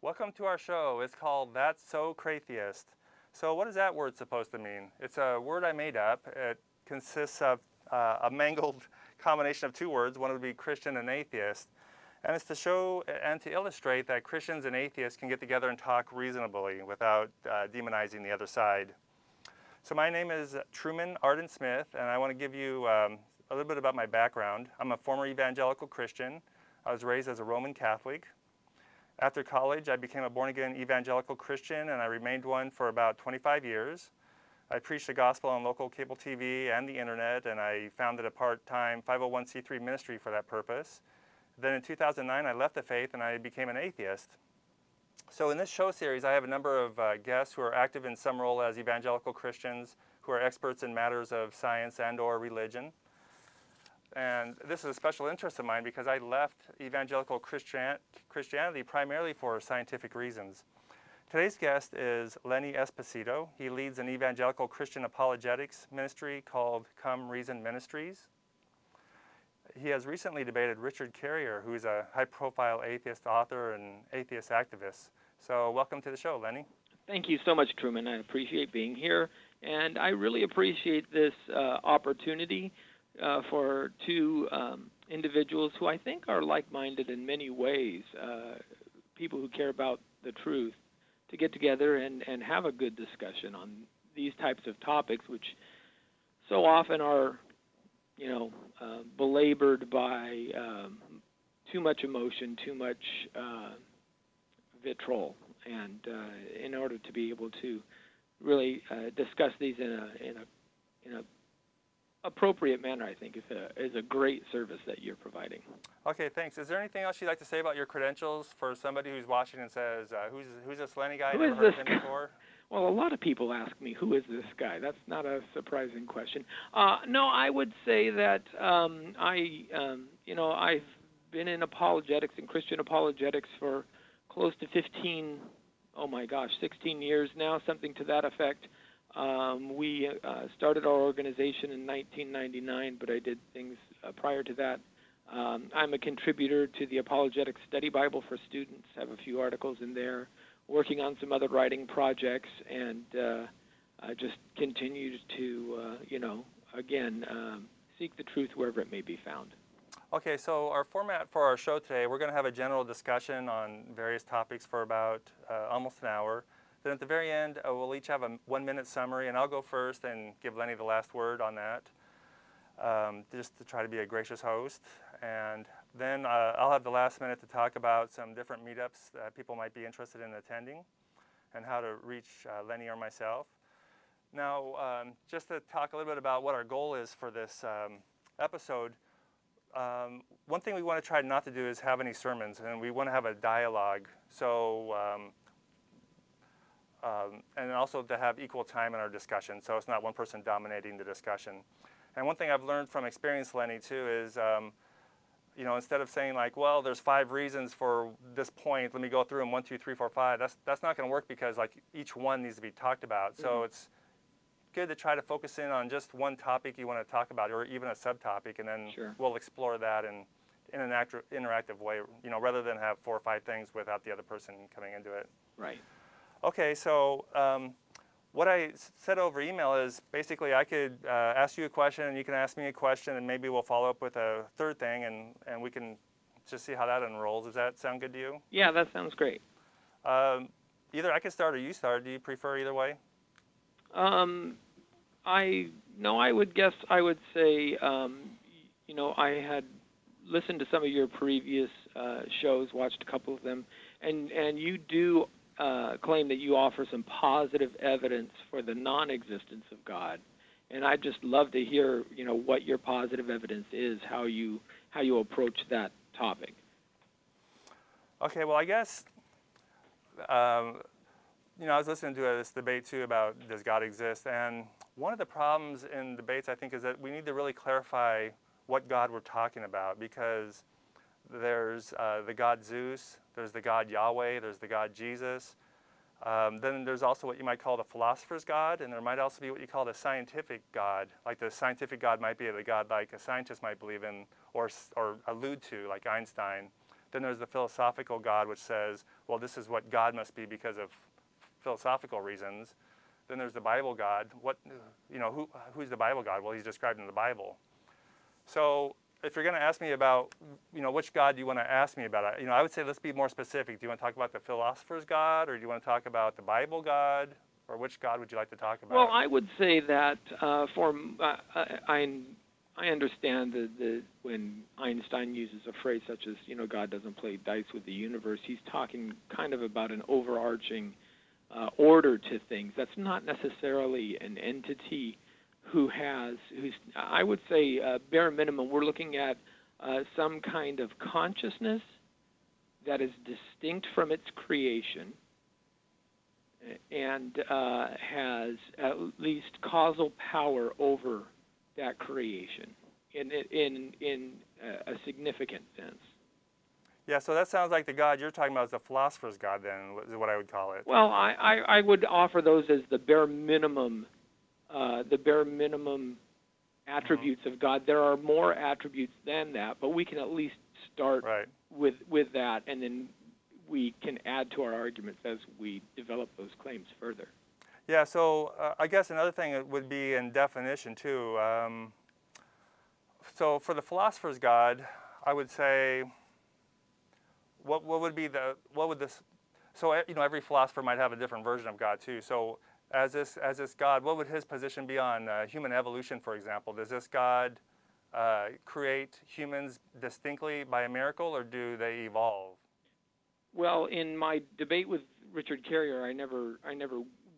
Welcome to our show. It's called That's So Chratheist. So what is that word supposed to mean? It's a word I made up. It consists of a mangled combination of two words. One would be Christian and atheist. And it's to show and to illustrate that Christians and atheists can get together and talk reasonably without demonizing the other side. So my name is Truman Ardent Smith, and I want to give you a little bit about my background. I'm a former evangelical Christian. I was raised as a Roman Catholic. After college, I became a born-again evangelical Christian, and I remained one for about 25 years. I preached the gospel on local cable TV and the internet, and I founded a part-time 501c3 ministry for that purpose. Then in 2009, I left the faith and I became an atheist. So in this show series, I have a number of guests who are active in some role as evangelical Christians, who are experts in matters of science and or religion. And this is a special interest of mine because I left evangelical Christianity primarily for scientific reasons. Today's guest is Lenny Esposito. He leads an evangelical Christian apologetics ministry called Come Reason Ministries. He has recently debated Richard Carrier, who is a high-profile atheist author and atheist activist. So welcome to the show, Lenny. Thank you so much, Truman. I appreciate being here, and I really appreciate this opportunity for two individuals who I think are like-minded in many ways, people who care about the truth, to get together and have a good discussion on these types of topics, which so often are belabored by too much emotion, too much vitriol, and in order to be able to really discuss these in a appropriate manner, I think is a great service that you're providing. Okay, thanks. Is there anything else you'd like to say about your credentials for somebody who's watching and says, who's this Lenny guy? Never heard of him before? Well, a lot of people ask me, who is this guy? That's not a surprising question. No, I would say that I've been in apologetics and Christian apologetics for close to 16 years now, something to that effect. We started our organization in 1999, but I did things prior to that. I'm a contributor to the Apologetics Study Bible for Students, have a few articles in there, working on some other writing projects, and just continue to, seek the truth wherever it may be found. Okay, so our format for our show today, we're going to have a general discussion on various topics for about almost an hour. Then at the very end, we'll each have a 1-minute summary, and I'll go first and give Lenny the last word on that, just to try to be a gracious host. And then I'll have the last minute to talk about some different meetups that people might be interested in attending and how to reach Lenny or myself. Now, just to talk a little bit about what our goal is for this episode, one thing we want to try not to do is have any sermons, and we want to have a dialogue. So, and also to have equal time in our discussion, so it's not one person dominating the discussion. And one thing I've learned from experience, Lenny, too, is instead of saying like, well, there's 5 reasons for this point, let me go through them 1, 2, 3, 4, 5. That's not going to work because like each one needs to be talked about. So it's good to try to focus in on just one topic you want to talk about, or even a subtopic, and then we'll explore that in an interactive way, rather than have 4 or 5 things without the other person coming into it. Right. Okay, so what I said over email is basically I could ask you a question and you can ask me a question, and maybe we'll follow up with a third thing, and we can just see how that unrolls. Does that sound good to you? Yeah, that sounds great. Either I can start or you start. Do you prefer either way? I would say, I had listened to some of your previous shows, watched a couple of them, and you do claim that you offer some positive evidence for the non-existence of God, and I'd just love to hear, what your positive evidence is, how you approach that topic. Okay, well, I guess, I was listening to this debate too about does God exist, and one of the problems in debates, I think, is that we need to really clarify what God we're talking about, because there's the God Zeus, there's the God Yahweh, there's the God Jesus. Then there's also what you might call the philosopher's God, and there might also be what you call the scientific God. Like the scientific God might be the God like a scientist might believe in or allude to, like Einstein. Then there's the philosophical God, which says, well, this is what God must be because of philosophical reasons. Then there's the Bible God. Who's the Bible God? Well, he's described in the Bible. So if you're going to ask me about, which God do you want to ask me about? I would say let's be more specific. Do you want to talk about the philosopher's God, or do you want to talk about the Bible God, or which God would you like to talk about? Well, I would say that I understand that when Einstein uses a phrase such as, God doesn't play dice with the universe, he's talking kind of about an overarching order to things. That's not necessarily an entity who's, I would say, bare minimum, we're looking at some kind of consciousness that is distinct from its creation and has at least causal power over that creation in a significant sense. Yeah, so that sounds like the God you're talking about is the philosopher's God, then, is what I would call it. Well, I would offer those as the bare minimum attributes of God. There are more attributes than that, but we can at least start with that, and then we can add to our arguments as we develop those claims further. Yeah, so I guess another thing would be in definition too. So for the philosopher's God, I would say, so every philosopher might have a different version of God too. So as this God, what would his position be on human evolution, for example? Does this God create humans distinctly by a miracle, or do they evolve? Well, in my debate with Richard Carrier, I never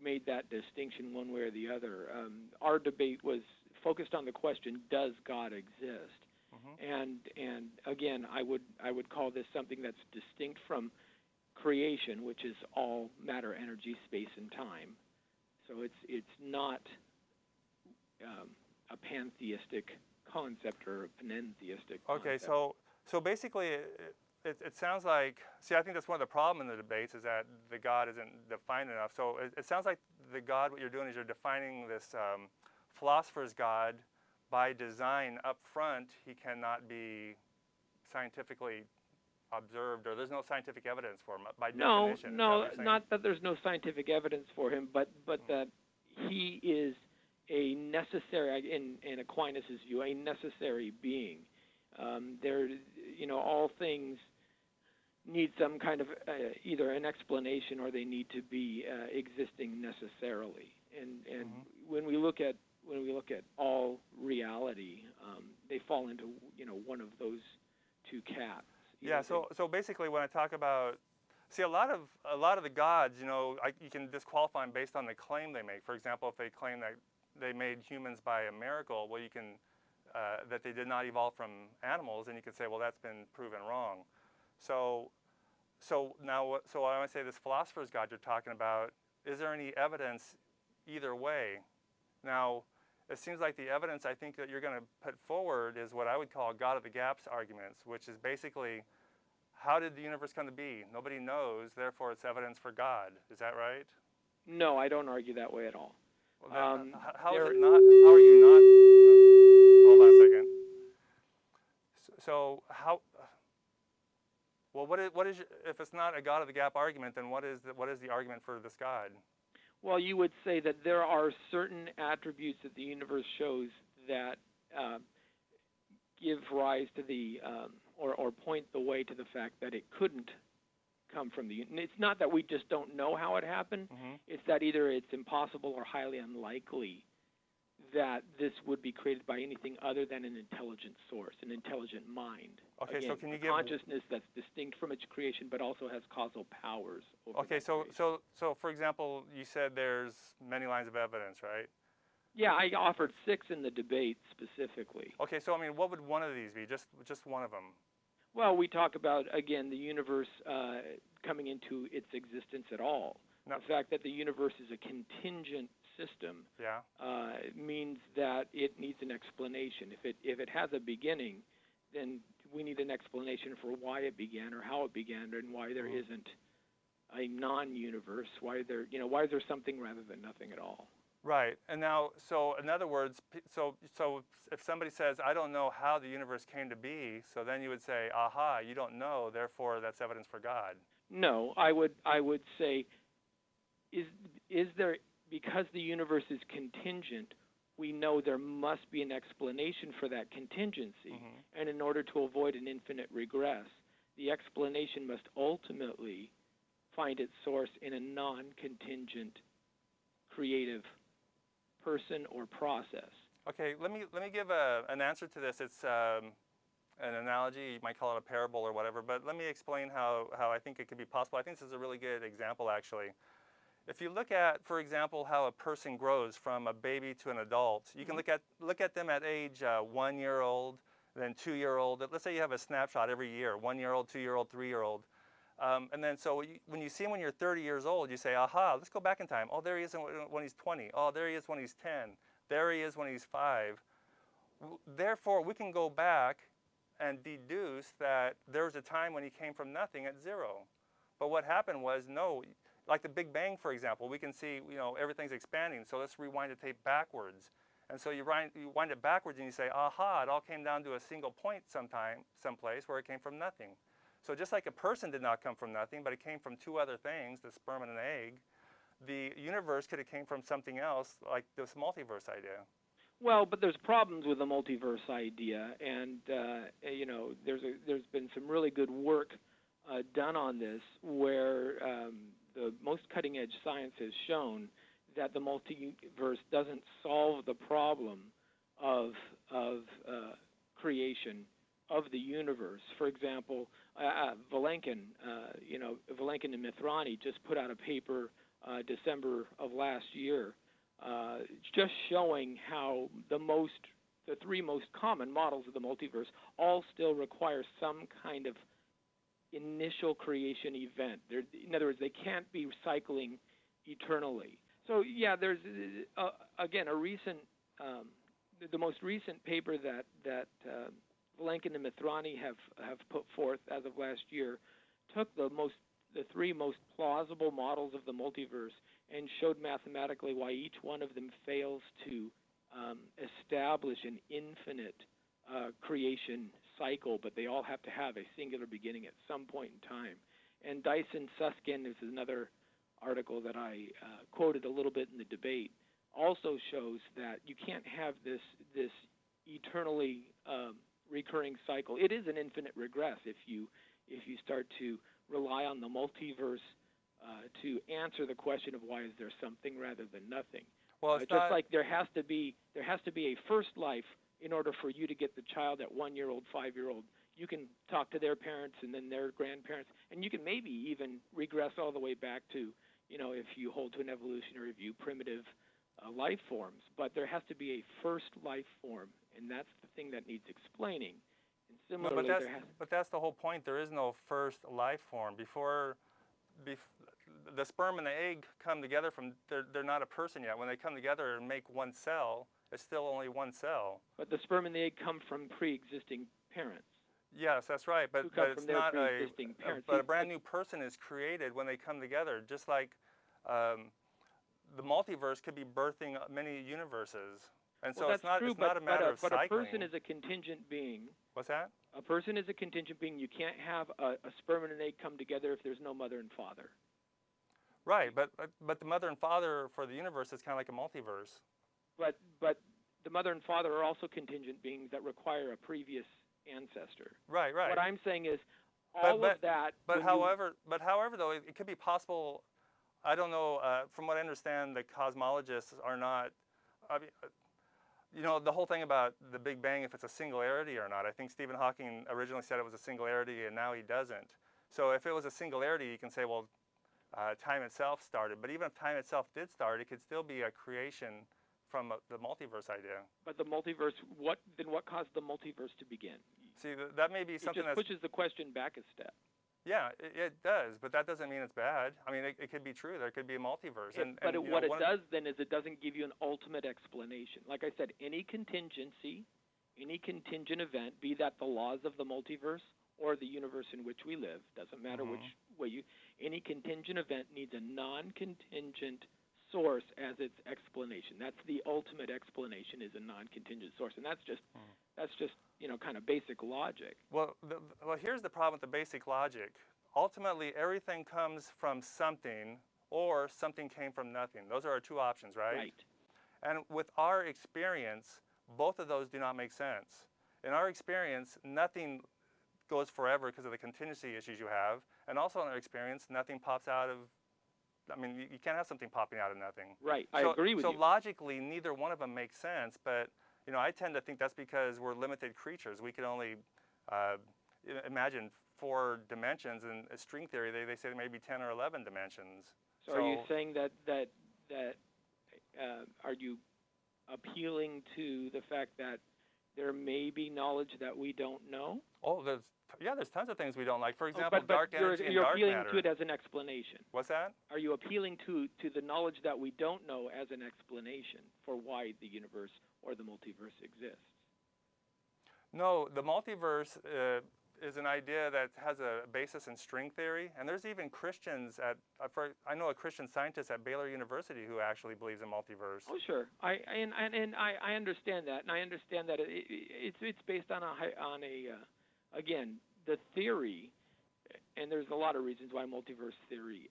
made that distinction one way or the other. Our debate was focused on the question, does God exist? And again, I would call this something that's distinct from creation, which is all matter, energy, space, and time. So it's not a pantheistic concept or a panentheistic concept. Okay, so basically, it sounds like, I think that's one of the problems in the debates is that the God isn't defined enough. So it sounds like the God, what you're doing is you're defining this philosopher's God by design up front. He cannot be scientifically observed, or there's no scientific evidence for him by definition. No, not that there's no scientific evidence for him, but that he is a necessary, in Aquinas' view, a necessary being. All things need some kind of either an explanation or they need to be existing necessarily. And when we look at all reality, they fall into one of those two cats. Yeah. So basically, when I talk about, a lot of the gods, you can disqualify them based on the claim they make. For example, if they claim that they made humans by a miracle, well, you can that they did not evolve from animals, and you can say, well, that's been proven wrong. So I want to say this philosopher's God you're talking about, is there any evidence either way? Now, it seems like the evidence I think that you're going to put forward is what I would call God of the gaps arguments, which is basically, how did the universe come to be? Nobody knows, therefore it's evidence for God. Is that right? No, I don't argue that way at all. Well, how is it not? How are you not? Hold on a second. So how? Well, what is if it's not a God of the gap argument? Then what is the argument for this God? Well, you would say that there are certain attributes that the universe shows that give rise to the or point the way to the fact that it couldn't come from the. It's not that we just don't know how it happened. It's that either it's impossible or highly unlikely that this would be created by anything other than an intelligent source, an intelligent mind. Okay, Again, so can you give consciousness that's distinct from its creation, but also has causal powers over Okay, so for example, you said there's many lines of evidence, right? Yeah, I offered 6 in the debate specifically. Okay, so I mean, what would one of these be? Just one of them. Well, we talk about, again, the universe coming into its existence at all. No. The fact that the universe is a contingent system means that it needs an explanation. If it has a beginning, then we need an explanation for why it began or how it began, and why there isn't a non-universe. Why is there something rather than nothing at all? Right. And now, so in other words, so if somebody says, I don't know how the universe came to be, so then you would say, aha, you don't know, therefore that's evidence for God. No, I would say, is is there, because the universe is contingent, we know there must be an explanation for that contingency, and in order to avoid an infinite regress, the explanation must ultimately find its source in a non-contingent creative person or process. Okay, let me give an answer to this. It's an analogy, you might call it a parable or whatever, but let me explain how I think it could be possible. I think this is a really good example, actually. If you look at, for example, how a person grows from a baby to an adult, you can look at them at age 1 year old, then 2 year old. Let's say you have a snapshot every year: 1 year old, 2 year old, 3 year old, and then so when you see him when you're 30 years old, you say, aha, let's go back in time. Oh, there he is when he's 20. Oh, there he is when he's 10. There he is when he's 5. Therefore, we can go back and deduce that there was a time when he came from nothing at 0. But what happened was, no, like the Big Bang, for example, we can see, everything's expanding. So let's rewind the tape backwards. And so you wind it backwards and you say, aha, it all came down to a single point someplace where it came from nothing. So just like a person did not come from nothing, but it came from two other things, the sperm and an egg, the universe could have came from something else, like this multiverse idea. Well, but there's problems with the multiverse idea, and there's been some really good work done on this, where the most cutting-edge science has shown that the multiverse doesn't solve the problem of creation of the universe. For example, Vilenkin and Mithrani just put out a paper December of last year, just showing how the three most common models of the multiverse all still require some kind of initial creation event. In other words, they can't be cycling eternally. So yeah, there's again the most recent paper that Vilenkin and Mithrani have put forth as of last year took the three most plausible models of the multiverse and showed mathematically why each one of them fails to establish an infinite creation cycle, but they all have to have a singular beginning at some point in time. And Dyson Susskind is another article that I quoted a little bit in the debate, also shows that you can't have this eternally recurring cycle. It is an infinite regress if you start to rely on the multiverse to answer the question of why is there something rather than nothing. Well, just like there has to be a first life in order for you to get the child at 1 year old, 5 year old. You can talk to their parents and then their grandparents, and you can maybe even regress all the way back to, if you hold to an evolutionary view, primitive life forms. But there has to be a first life form, and that's the thing that needs explaining. And similarly, but that's the whole point. There is no first life form. Before the sperm and the egg come together they're not a person yet. When they come together and make one cell, it's still only one cell. But the sperm and the egg come from pre-existing parents. Yes, that's right. But it's not but a brand new person is created when they come together. Just like the multiverse could be birthing many universes. And so it's not a matter of cycling. But a person is a contingent being. What's that? A person is a contingent being. You can't have a sperm and an egg come together if there's no mother and father. Right, but the mother and father for the universe is kind of like a multiverse. But the mother and father are also contingent beings that require a previous ancestor. Right. What I'm saying is of that. But however, though, it could be possible. I don't know. From what I understand, the cosmologists are not. I mean, the whole thing about the Big Bang, if it's a singularity or not. I think Stephen Hawking originally said it was a singularity, and now he doesn't. So if it was a singularity, you can say, well, time itself started. But even if time itself did start, it could still be a creation from the multiverse idea. But the multiverse, what caused the multiverse to begin? See, that may be something that pushes the question back a step. Yeah, it does, but that doesn't mean it's bad. I mean, it could be true. There could be a multiverse. What it does then is it doesn't give you an ultimate explanation. Like I said, any contingency, any contingent event, be that the laws of the multiverse or the universe in which we live, doesn't matter which way any contingent event needs a non-contingent source as its explanation. That's the ultimate explanation, is a non-contingent source, and that's just kind of basic logic. Well, here's the problem with the basic logic. Ultimately, everything comes from something, or something came from nothing. Those are our two options, right? Right. And with our experience, both of those do not make sense. In our experience, nothing goes forever because of the contingency issues you have, and also in our experience, nothing pops out of, I mean, you can't have something popping out of nothing. Right, I agree with you. So logically, neither one of them makes sense, but I tend to think that's because we're limited creatures. We can only imagine 4 dimensions. In string theory, they say there may be 10 or 11 dimensions. So are you saying that are you appealing to the fact that there may be knowledge that we don't know? Oh, there's tons of things we don't like. For example, but dark energy and dark you're appealing matter. to it as an explanation. What's that? Are you appealing to the knowledge that we don't know as an explanation for why the universe or the multiverse exists? No, the multiverse is an idea that has a basis in string theory, and there's even Christians I know a Christian scientist at Baylor University who actually believes in multiverse. Oh, sure. I understand that, and I understand that it's based on again, the theory, and there's a lot of reasons why multiverse theory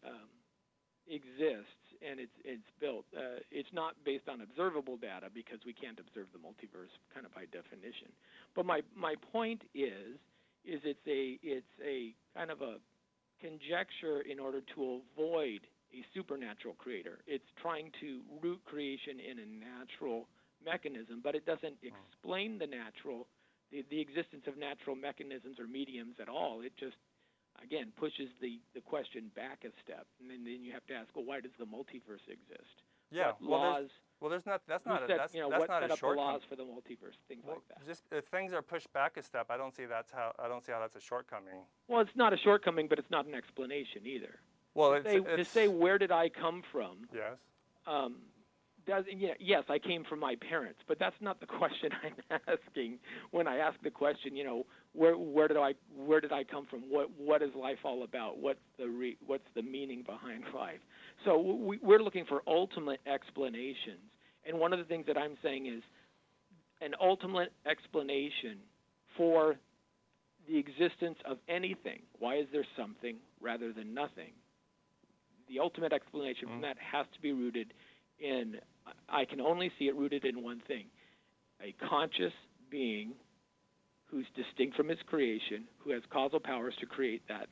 exists, and it's built. It's not based on observable data because we can't observe the multiverse kind of by definition. But my point is it's a kind of a conjecture in order to avoid a supernatural creator. It's trying to root creation in a natural mechanism, but it doesn't explain the existence of natural mechanisms or mediums at all. It just, again, pushes the question back a step, and then you have to ask, well, why does the multiverse exist? Yeah. What laws? That's not what a set up the shortcoming. laws for the multiverse? Things like that. Just if things are pushed back a step, I don't see how that's a shortcoming. Well, it's not a shortcoming, but it's not an explanation either. Well, to say where did I come from? Yes. Yes, I came from my parents, but that's not the question I'm asking. When I ask the question, where did I come from? What is life all about? What's the meaning behind life? So we're looking for ultimate explanations, and one of the things that I'm saying is an ultimate explanation for the existence of anything. Why is there something rather than nothing? The ultimate explanation from that has to be rooted in, I can only see it rooted in one thing: a conscious being who's distinct from his creation, who has causal powers to create that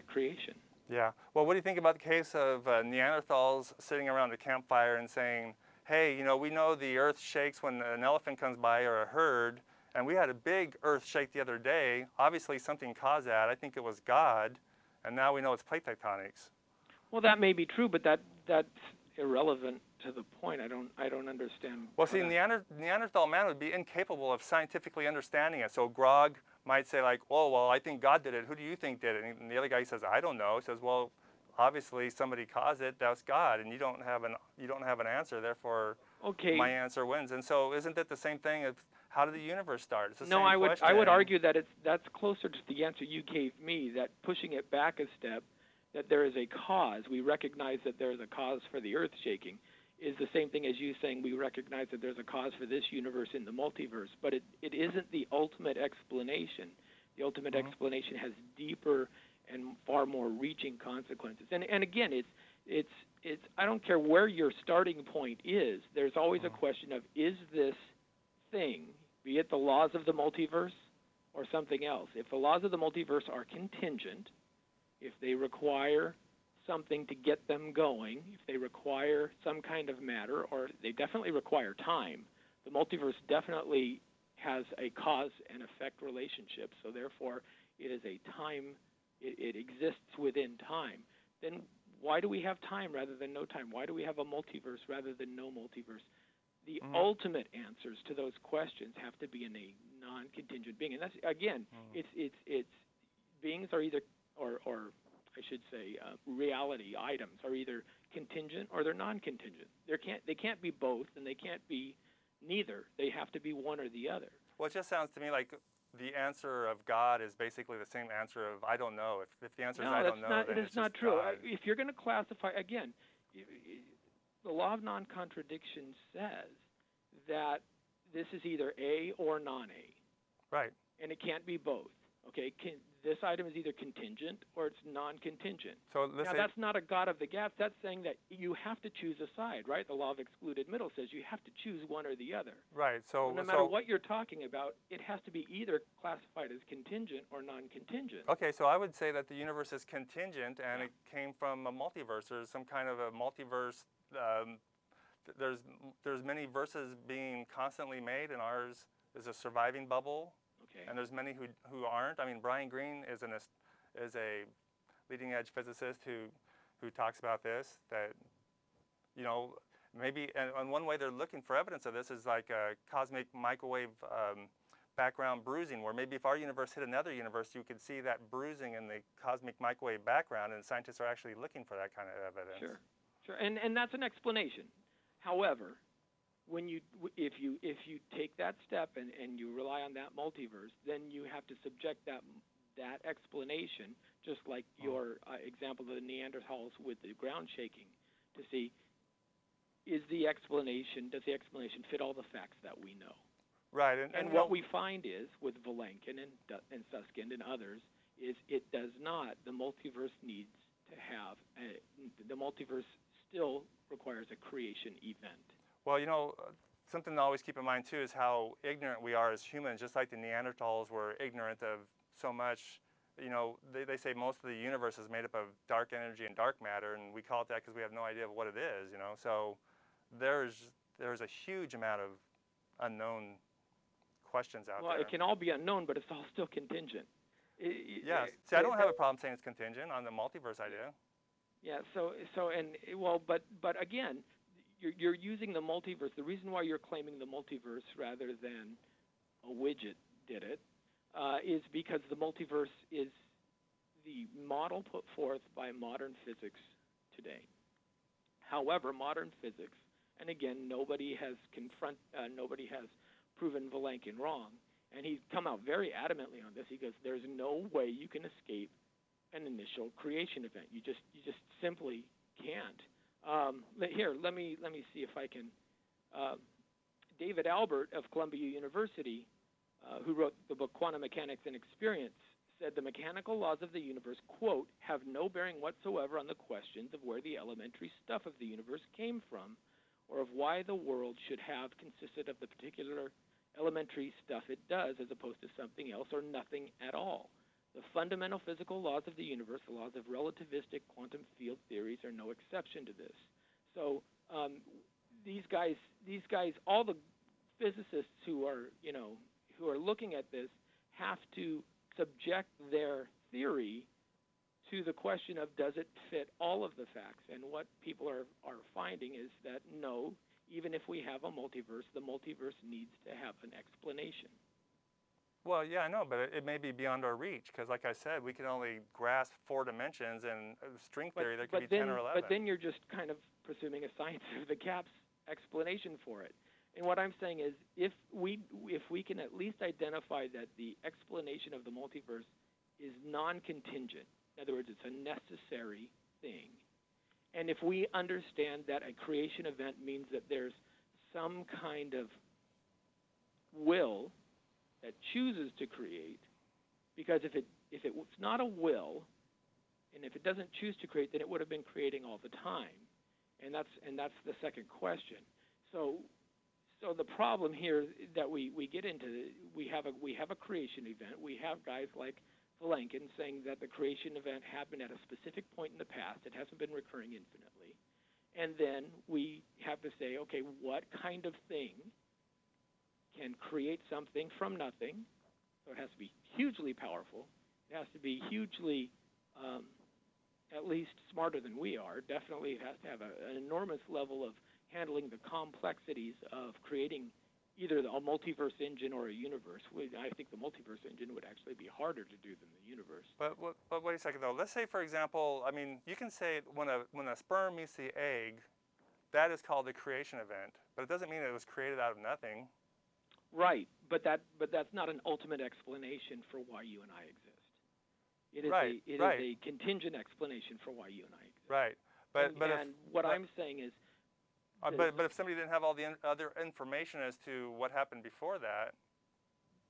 creation. Yeah. Well, what do you think about the case of Neanderthals sitting around a campfire and saying, hey, we know the earth shakes when an elephant comes by or a herd, and we had a big earth shake the other day. Obviously something caused that. I think it was God, and now we know it's plate tectonics. Well, that may be true, but that's irrelevant to the point. I don't understand. Well, see, Neanderthal man would be incapable of scientifically understanding it. So Grog might say like, oh, well, I think God did it. Who do you think did it? And the other guy says, I don't know. He says, well, obviously somebody caused it. That's God, and you don't have an answer. Therefore, my answer wins. And so, isn't that the same thing as how did the universe start? It's the same question. I would argue that that's closer to the answer you gave me. That pushing it back a step, that there is a cause. We recognize that there is a cause for the earth shaking, is the same thing as you saying we recognize that there's a cause for this universe in the multiverse, but it isn't the ultimate explanation. The ultimate explanation has deeper and far more reaching consequences. And again, it's I don't care where your starting point is, there's always a question of, is this thing, be it the laws of the multiverse or something else? If the laws of the multiverse are contingent, if they require something to get them going, if they require some kind of matter, or they definitely require time, the multiverse definitely has a cause and effect relationship, so therefore it is a time, it exists within time. Then why do we have time rather than no time? Why do we have a multiverse rather than no multiverse? The ultimate answers to those questions have to be in a non-contingent being, and that's, again, it's beings are either, or I should say, reality items are either contingent or they're non-contingent. They can't be both, and they can't be neither. They have to be one or the other. Well, it just sounds to me like the answer of God is basically the same answer of I don't know. If the answer is I don't know, then it's not just true. God. If you're going to classify, again, the law of non-contradiction says that this is either A or non-A. Right. And it can't be both. Okay, this item is either contingent or it's non-contingent. So now, that's not a God of the gaps. That's saying that you have to choose a side, right? The law of excluded middle says you have to choose one or the other. Right. So no matter what you're talking about, it has to be either classified as contingent or non-contingent. Okay, so I would say that the universe is contingent, and it came from a multiverse. There's some kind of a multiverse. There's many verses being constantly made, and ours is a surviving bubble. Okay. And there's many who aren't. I mean, Brian Greene is a leading edge physicist who talks about this. That, you know, maybe and one way they're looking for evidence of this is like a cosmic microwave background bruising, where maybe if our universe hit another universe, you could see that bruising in the cosmic microwave background, and scientists are actually looking for that kind of evidence. Sure, and that's an explanation. However, if you take that step and you rely on that multiverse, then you have to subject that explanation, just like your example of the Neanderthals with the ground shaking, to see does the explanation fit all the facts that we know? Right, and what we find is with Vilenkin and Susskind and others is it does not. The multiverse needs to have the multiverse still requires a creation event. Well, you know, something to always keep in mind, too, is how ignorant we are as humans. Just like the Neanderthals were ignorant of so much, you know, they say most of the universe is made up of dark energy and dark matter, and we call it that because we have no idea of what it is, you know. So there's a huge amount of unknown questions out there. Well, it can all be unknown, but it's all still contingent. Yes. See, I don't have a problem saying it's contingent on the multiverse idea. Yeah, but again, you're using the multiverse. The reason why you're claiming the multiverse rather than a widget did it is because the multiverse is the model put forth by modern physics today. However, modern physics, and again, nobody has proven Vilenkin wrong, and he's come out very adamantly on this. He goes, "There's no way you can escape an initial creation event. You just simply can't." Here, let me see if I can. David Albert of Columbia University, who wrote the book Quantum Mechanics and Experience, said the mechanical laws of the universe, quote, have no bearing whatsoever on the questions of where the elementary stuff of the universe came from, or of why the world should have consisted of the particular elementary stuff it does, as opposed to something else or nothing at all. The fundamental physical laws of the universe, the laws of relativistic quantum field theories, are no exception to this. So these guys, all the physicists who are looking at this have to subject their theory to the question of does it fit all of the facts. And what people are finding is that no, even if we have a multiverse, the multiverse needs to have an explanation. Well, yeah, I know, but it may be beyond our reach because, like I said, we can only grasp 4 dimensions, and string theory there could be 10 or 11. But then you're just kind of presuming a science of the gaps explanation for it. And what I'm saying is, if we can at least identify that the explanation of the multiverse is non-contingent, in other words, it's a necessary thing, and if we understand that a creation event means that there's some kind of will that chooses to create, because if it's not a will, and if it doesn't choose to create, then it would have been creating all the time, and that's the second question. So the problem here that we get into, we have a creation event. We have guys like Vilenkin saying that the creation event happened at a specific point in the past. It hasn't been recurring infinitely, and then we have to say, okay, what kind of thing can create something from nothing? So it has to be hugely powerful. It has to be hugely, at least smarter than we are. Definitely it has to have an enormous level of handling the complexities of creating either a multiverse engine or a universe. I think the multiverse engine would actually be harder to do than the universe. But wait a second, though. Let's say, for example, I mean, you can say when a sperm meets the egg, that is called the creation event, but it doesn't mean it was created out of nothing. Right, but that's not an ultimate explanation for why you and I exist. It is a contingent explanation for why you and I exist. Right, but what I'm saying is, But if somebody didn't have all the other information as to what happened before that,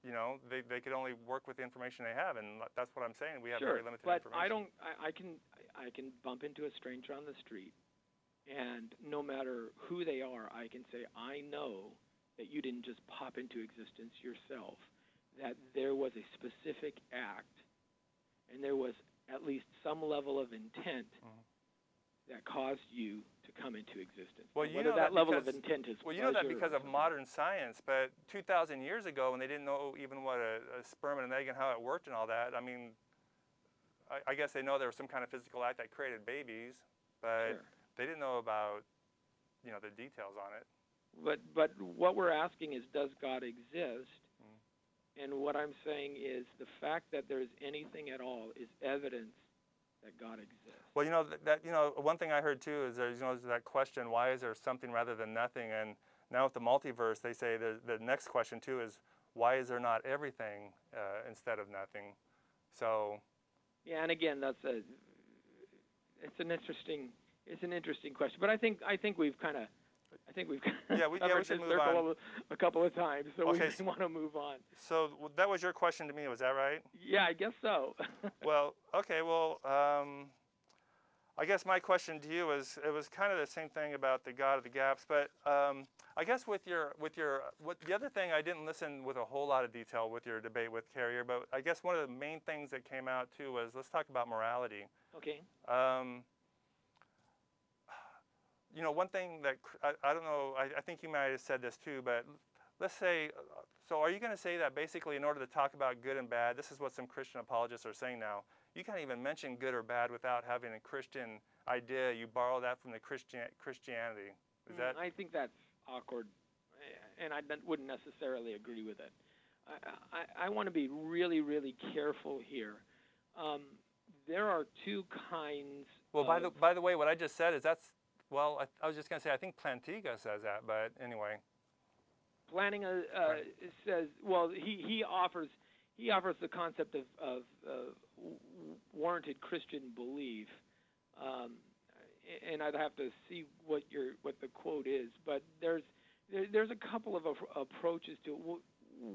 you know, they could only work with the information they have, and that's what I'm saying. We have very limited information. I can bump into a stranger on the street, and no matter who they are, I can say, I know that you didn't just pop into existence yourself, that there was a specific act, and there was at least some level of intent that caused you to come into existence. Well, you know that level of intent is well, you know that because of modern science, but 2,000 years ago, when they didn't know even what a sperm and an egg and how it worked and all that, I mean, I guess they know there was some kind of physical act that created babies, but they didn't know about, you know, the details on it. But what we're asking is, does God exist? And what I'm saying is the fact that there's anything at all is evidence that God exists. Well, you know, one thing I heard too is there's, you know, that question, why is there something rather than nothing? And now with the multiverse, they say the next question too is, why is there not everything instead of nothing? So. Yeah, and again, it's an interesting question. But I think we've covered this circle a couple of times, so we may want to move on. So that was your question to me, was that right? Yeah, I guess so. Well, okay, well, I guess my question to you was, it was kind of the same thing about the God of the gaps, but I guess the other thing, I didn't listen with a whole lot of detail with your debate with Carrier, but I guess one of the main things that came out too was, let's talk about morality. Okay. You know, one thing that, I don't know, I think you might have said this too, but let's say, so are you going to say that basically in order to talk about good and bad, this is what some Christian apologists are saying now, you can't even mention good or bad without having a Christian idea, you borrow that from the Christianity. Is that? I think that's awkward, and I wouldn't necessarily agree with it. I want to be really, really careful here. There are two kinds by the way, what I just said is well, I was just going to say, I think Plantinga says that, but anyway. Plantinga says, well, he offers the concept of warranted Christian belief, and I'd have to see what the quote is, but there's a couple of approaches to it.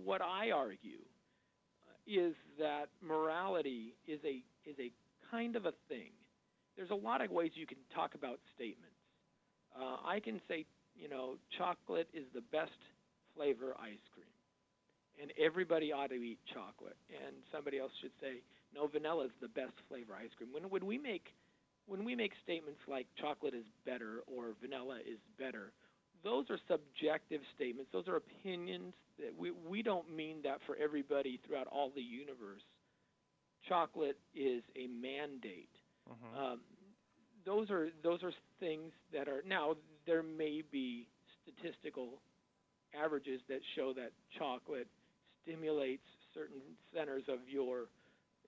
What I argue is that morality is a kind of a thing. There's a lot of ways you can talk about statements. I can say, you know, chocolate is the best flavor ice cream, and everybody ought to eat chocolate. And somebody else should say, no, vanilla is the best flavor ice cream. When we make statements like chocolate is better or vanilla is better, those are subjective statements. Those are opinions. That we don't mean that for everybody throughout all the universe. Chocolate is a mandate. Those are things that are, now there may be statistical averages that show that chocolate stimulates certain centers of your,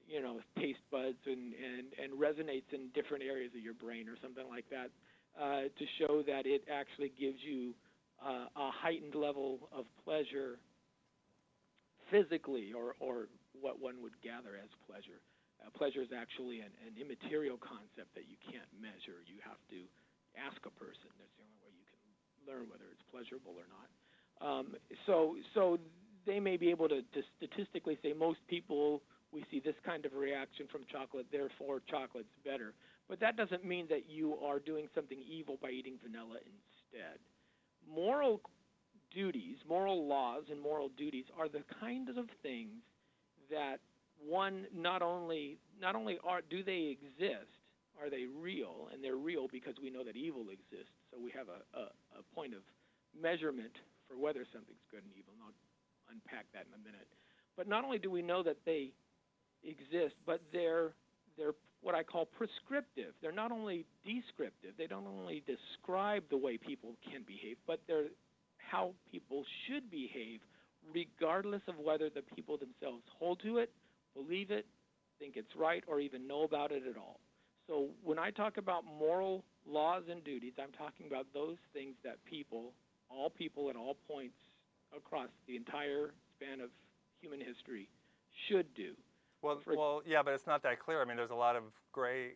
you know, taste buds and resonates in different areas of your brain or something like that, to show that it actually gives you a heightened level of pleasure physically, or what one would gather as pleasure. Pleasure is actually an immaterial concept that you can't measure. You have to ask a person. That's the only way you can learn whether it's pleasurable or not. So they may be able to statistically say most people, we see this kind of reaction from chocolate, therefore chocolate's better. But that doesn't mean that you are doing something evil by eating vanilla instead. Moral duties, moral laws, and moral duties are the kinds of things that one, not only do they exist, are they real, and they're real because we know that evil exists, so we have a point of measurement for whether something's good and evil, and I'll unpack that in a minute. But not only do we know that they exist, but they're what I call prescriptive. They're not only descriptive, they don't only describe the way people can behave, but they're how people should behave, regardless of whether the people themselves hold to it, believe it, think it's right, or even know about it at all. So when I talk about moral laws and duties, I'm talking about those things that all people at all points across the entire span of human history should do. Well, yeah, but it's not that clear. I mean, there's a lot of gray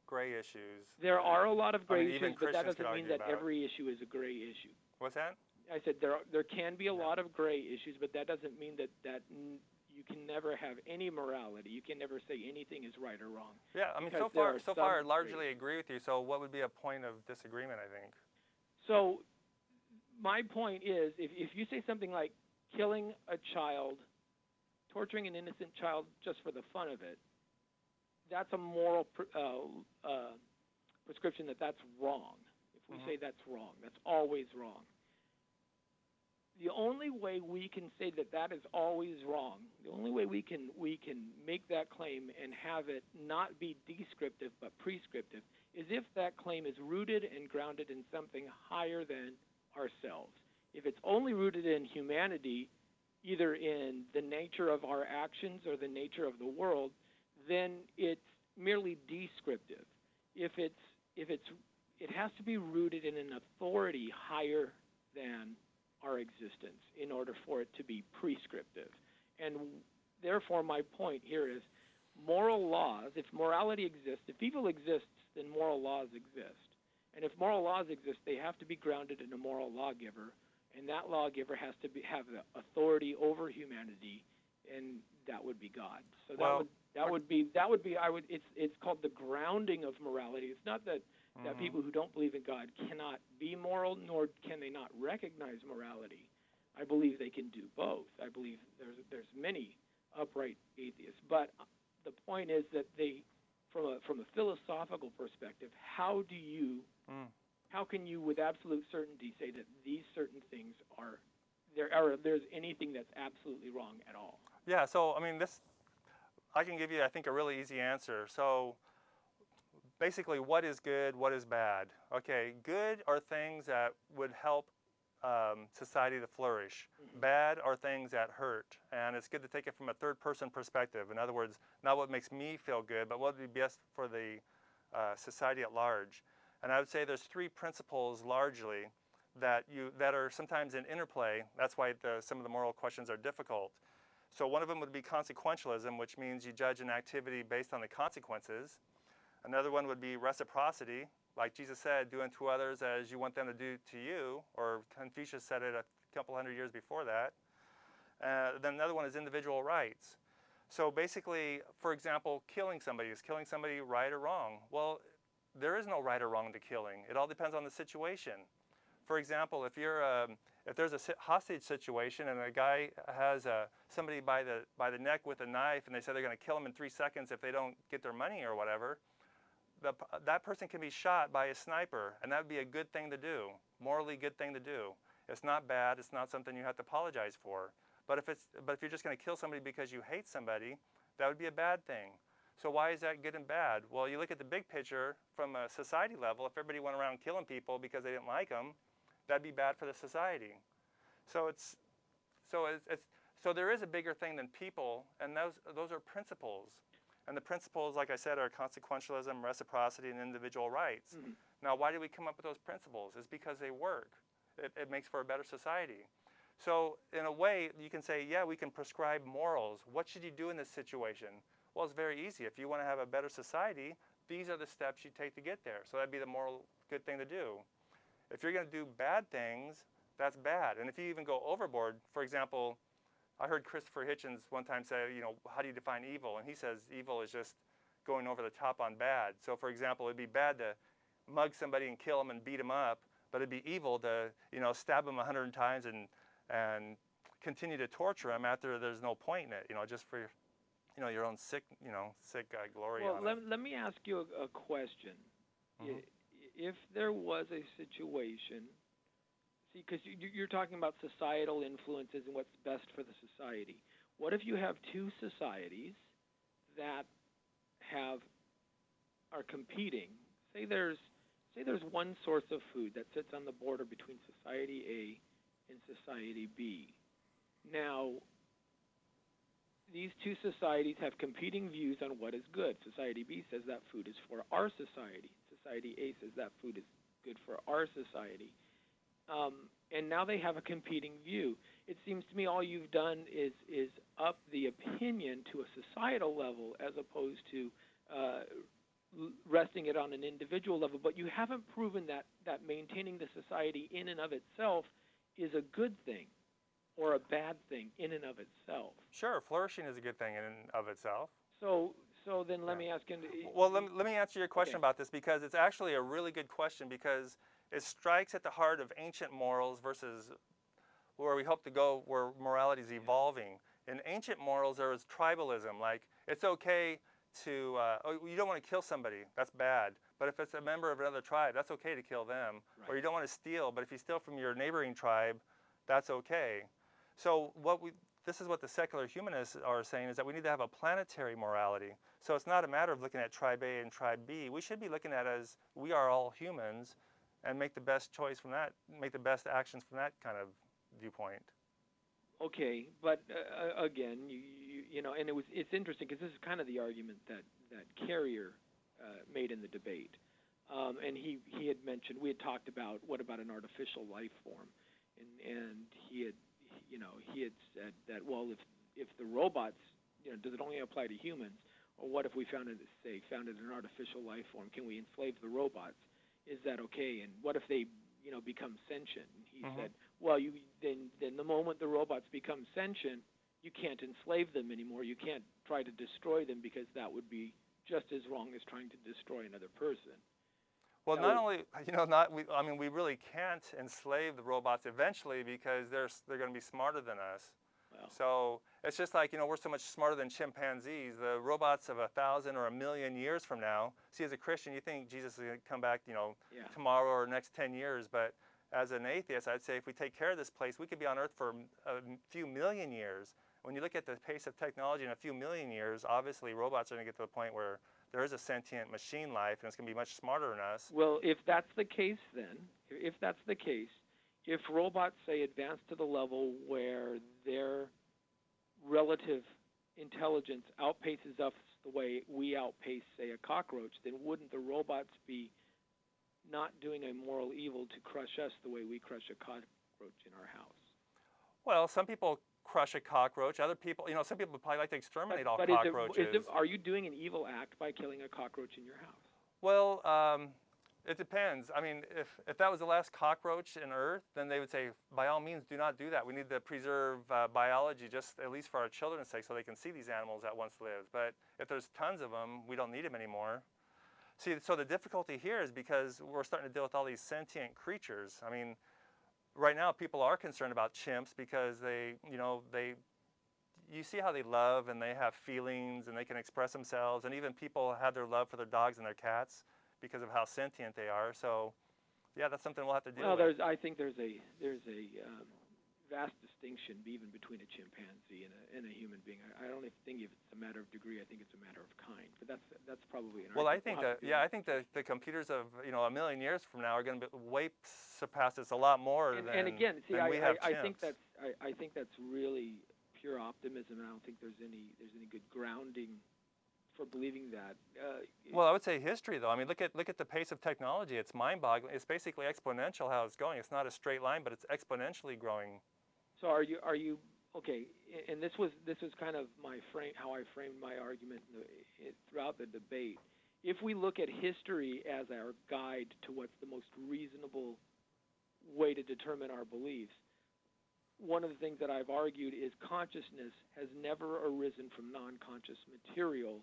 gray issues. There are a lot of gray even issues, but that Christians could doesn't mean argue that about. every issue is a gray issue. What's that? I said there can be a lot of gray issues, but that doesn't mean that you can never have any morality. You can never say anything is right or wrong. Yeah, I mean, Because so far I largely agree with you. So what would be a point of disagreement, I think? So my point is, if you say something like killing a child, torturing an innocent child just for the fun of it, that's a moral prescription that's wrong. If we say that's wrong, that's always wrong. The only way we can say that is always wrong, the only way we can make that claim and have it not be descriptive but prescriptive, is if that claim is rooted and grounded in something higher than ourselves. If it's only rooted in humanity, either in the nature of our actions or the nature of the world, then it's merely descriptive. It has to be rooted in an authority higher than our existence in order for it to be prescriptive. And therefore, my point here is moral laws, if morality exists, if evil exists, then moral laws exist. And if moral laws exist, they have to be grounded in a moral lawgiver, and that lawgiver has to have the authority over humanity, and that would be God. So it's called the grounding of morality. It's not that people who don't believe in God cannot be moral, nor can they not recognize morality. I believe they can do both. I believe there's many upright atheists, but the point is that from a philosophical perspective, how can you with absolute certainty say that these certain things there's anything that's absolutely wrong at all? Yeah, so I mean, I can give you, I think, a really easy answer. So basically, what is good, what is bad? Okay, good are things that would help society to flourish. Bad are things that hurt, and it's good to take it from a third-person perspective. In other words, not what makes me feel good, but what would be best for the society at large. And I would say there's three principles largely that are sometimes in interplay. That's why some of the moral questions are difficult. So one of them would be consequentialism, which means you judge an activity based on the consequences. Another one would be reciprocity, like Jesus said, do unto others as you want them to do to you, or Confucius said it a couple hundred years before that. Then another one is individual rights. So basically, for example, is killing somebody right or wrong? Well, there is no right or wrong to killing. It all depends on the situation. For example, if there's a hostage situation and a guy has somebody by the neck with a knife, and they say they're going to kill him in 3 seconds if they don't get their money or whatever, that person can be shot by a sniper, and that would be a good thing to do, morally good thing to do. It's not bad. It's not something you have to apologize for. But if you're just going to kill somebody because you hate somebody, that would be a bad thing. So why is that good and bad? Well, you look at the big picture from a society level. If everybody went around killing people because they didn't like them, that'd be bad for the society. So there is a bigger thing than people, and those are principles. And the principles, like I said, are consequentialism, reciprocity, and individual rights. Mm-hmm. Now, why did we come up with those principles? It's because they work. It makes for a better society. So in a way, you can say, yeah, we can prescribe morals. What should you do in this situation? Well, it's very easy. If you want to have a better society, these are the steps you take to get there. So that'd be the moral good thing to do. If you're going to do bad things, that's bad. And if you even go overboard, for example, I heard Christopher Hitchens one time say, how do you define evil? And he says evil is just going over the top on bad. So for example, it'd be bad to mug somebody and kill them and beat them up, but it'd be evil to, stab them 100 times and continue to torture them after there's no point in it, just for, your own sick glory. Well, let me ask you a question. Mm-hmm. If there was a situation, see, because you're talking about societal influences and what's best for the society. What if you have two societies that are competing? Say there's one source of food that sits on the border between society A and society B. Now, these two societies have competing views on what is good. Society B says that food is for our society. Society A says that food is good for our society. And now they have a competing view. It seems to me all you've done is up the opinion to a societal level as opposed to resting it on an individual level, but you haven't proven that maintaining the society in and of itself is a good thing or a bad thing in and of itself. Sure, flourishing is a good thing in and of itself. So then let me ask him. Well, let me answer your question Okay. about this, because it's actually a really good question, because it strikes at the heart of ancient morals versus where we hope to go, where morality is evolving. In ancient morals, there was tribalism. Like, it's okay to, you don't want to kill somebody, that's bad. But if it's a member of another tribe, that's okay to kill them. Right. Or you don't want to steal, but if you steal from your neighboring tribe, that's okay. So this is what the secular humanists are saying, is that we need to have a planetary morality. So it's not a matter of looking at tribe A and tribe B. We should be looking at it as we are all humans, and make the best choice from that, make the best actions from that kind of viewpoint. Okay, but again, you know, and it's interesting because this is kind of the argument that Carrier made in the debate, and he had mentioned, we had talked about what about an artificial life form, and he had said that, well, if the robots, you know, does it only apply to humans, or what if we founded an artificial life form? Can we enslave the robots? Is that okay? And what if they, you know, become sentient? And he said, well, then the moment the robots become sentient, you can't enslave them anymore. You can't try to destroy them, because that would be just as wrong as trying to destroy another person. Well, I mean, we really can't enslave the robots eventually, because they're going to be smarter than us. Well, So it's just like, you know, we're so much smarter than chimpanzees. The robots of 1,000 or 1,000,000 years from now, see, as a Christian, you think Jesus is going to come back, you know, tomorrow or next 10 years. But as an atheist, I'd say if we take care of this place, we could be on Earth for a few million years. When you look at the pace of technology in a few million years, obviously robots are going to get to the point where there is a sentient machine life, and it's going to be much smarter than us. well, if that's the case, if robots, say, advance to the level where their relative intelligence outpaces us the way we outpace, say, a cockroach, then wouldn't the robots be not doing a moral evil to crush us the way we crush a cockroach in our house? Well, some people crush a cockroach. Other people, you know, some people would probably like to exterminate all but cockroaches. are you doing an evil act by killing a cockroach in your house? Well, it depends. I mean, if that was the last cockroach in Earth, then they would say, by all means, do not do that. We need to preserve biology, just at least for our children's sake, so they can see these animals that once lived. But if there's tons of them, we don't need them anymore. See, so the difficulty here is because we're starting to deal with all these sentient creatures. I mean, right now people are concerned about chimps because you see how they love and they have feelings and they can express themselves, and even people have their love for their dogs and their cats because of how sentient they are. So, yeah, that's something we'll have to deal with. I think there's a vast distinction even between a chimpanzee and a human being. I don't think if it's a matter of degree. I think it's a matter of kind. But that's probably an argument. I think the computers of 1,000,000 years from now are going to be way surpass us a lot more than we have chimps. I think that's really pure optimism, and I don't think there's any good grounding for believing that. Well, I would say history, though. I mean, look at the pace of technology. It's mind-boggling. It's basically exponential how it's going. It's not a straight line, but it's exponentially growing. So are you okay? And this was kind of how I framed my argument throughout the debate. If we look at history as our guide to what's the most reasonable way to determine our beliefs, one of the things that I've argued is consciousness has never arisen from non-conscious material.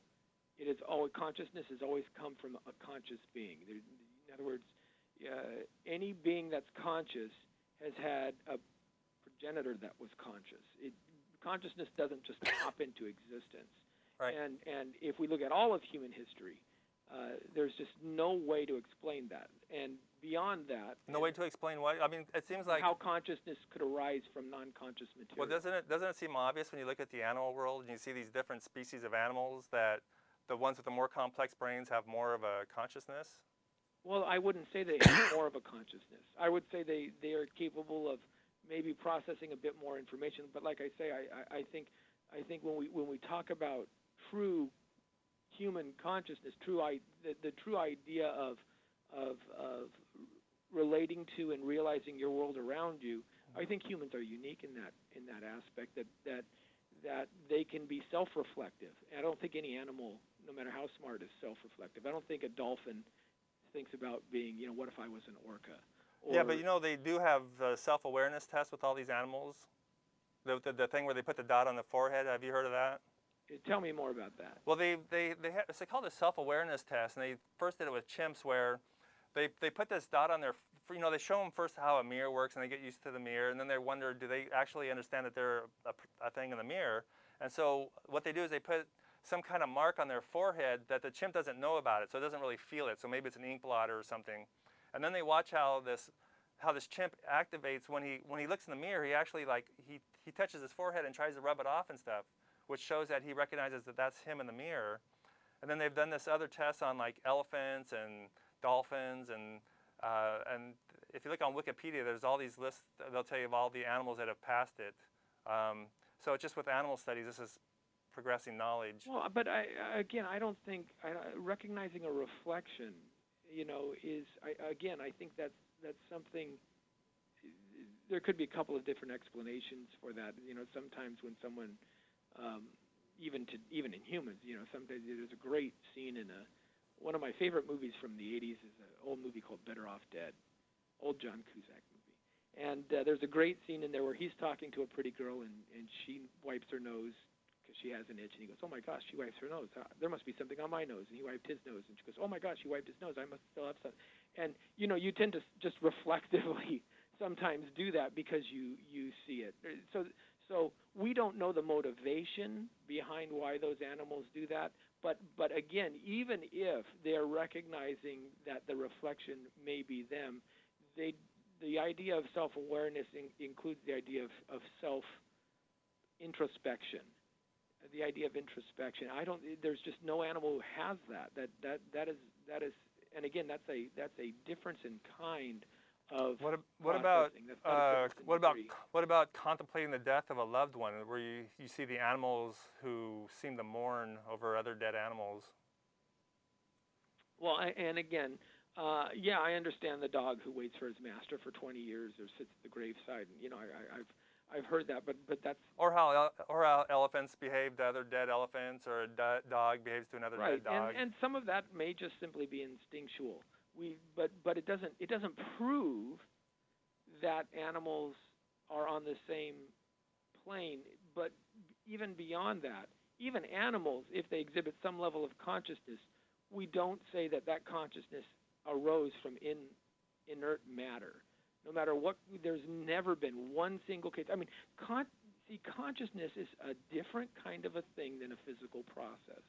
Consciousness has always come from a conscious being. In other words, any being that's conscious has had a progenitor that was conscious. Consciousness doesn't just pop into existence. Right. And if we look at all of human history, there's just no way to explain that. And beyond that, no way to explain what? I mean, it seems like how consciousness could arise from non-conscious material. Well, doesn't it seem obvious when you look at the animal world and you see these different species of animals that the ones with the more complex brains have more of a consciousness? Well, I wouldn't say they have more of a consciousness. I would say they are capable of maybe processing a bit more information. But like I say, I think when we talk about true human consciousness, the true idea of relating to and realizing your world around you, I think humans are unique in that aspect, that they can be self-reflective. I don't think any animal no matter how smart, is self-reflective. I don't think a dolphin thinks about being, what if I was an orca? Yeah, but they do have self-awareness tests with all these animals. The thing where they put the dot on the forehead. Have you heard of that? Tell me more about that. Well, it's called a self-awareness test, and they first did it with chimps, where they put this dot on their, they show them first how a mirror works, and they get used to the mirror, and then they wonder, do they actually understand that they're a thing in the mirror? And so what they do is they put some kind of mark on their forehead that the chimp doesn't know about it, so it doesn't really feel it. So maybe it's an ink blotter or something. And then they watch how this chimp activates when he looks in the mirror. He actually he touches his forehead and tries to rub it off and stuff, which shows that he recognizes that that's him in the mirror. And then they've done this other test on like elephants and dolphins, and if you look on Wikipedia, there's all these lists. They'll tell you of all the animals that have passed it. So it's just with animal studies, this is progressing knowledge. Well, but I don't think recognizing a reflection, is I think that's something. There could be a couple of different explanations for that. Sometimes when someone, even in humans, sometimes there's a great scene in one of my favorite movies from the 80s is an old movie called Better Off Dead, old John Cusack movie. And there's a great scene in there where he's talking to a pretty girl, and she wipes her nose because she has an itch, and he goes, "Oh my gosh, she wipes her nose. There must be something on my nose." And he wiped his nose, and she goes, "Oh my gosh, he wiped his nose. I must still have something." And you tend to just reflectively sometimes do that because you see it. So we don't know the motivation behind why those animals do that. But again, even if they're recognizing that the reflection may be them, the idea of self-awareness includes the idea of self-introspection. The idea of introspection. There's just no animal who has that. That is, and again, that's a difference in kind of what about contemplating the death of a loved one, where you see the animals who seem to mourn over other dead animals? Well, and again, I understand the dog who waits for his master for 20 years or sits at the graveside. And, I've heard that, but that's or how elephants behave to other dead elephants, or a dog behaves to another dead dog. And some of that may just simply be instinctual. But it doesn't prove that animals are on the same plane. But even beyond that, even animals, if they exhibit some level of consciousness, we don't say that consciousness arose from inert matter. No matter what, there's never been one single case. I mean, consciousness is a different kind of a thing than a physical process.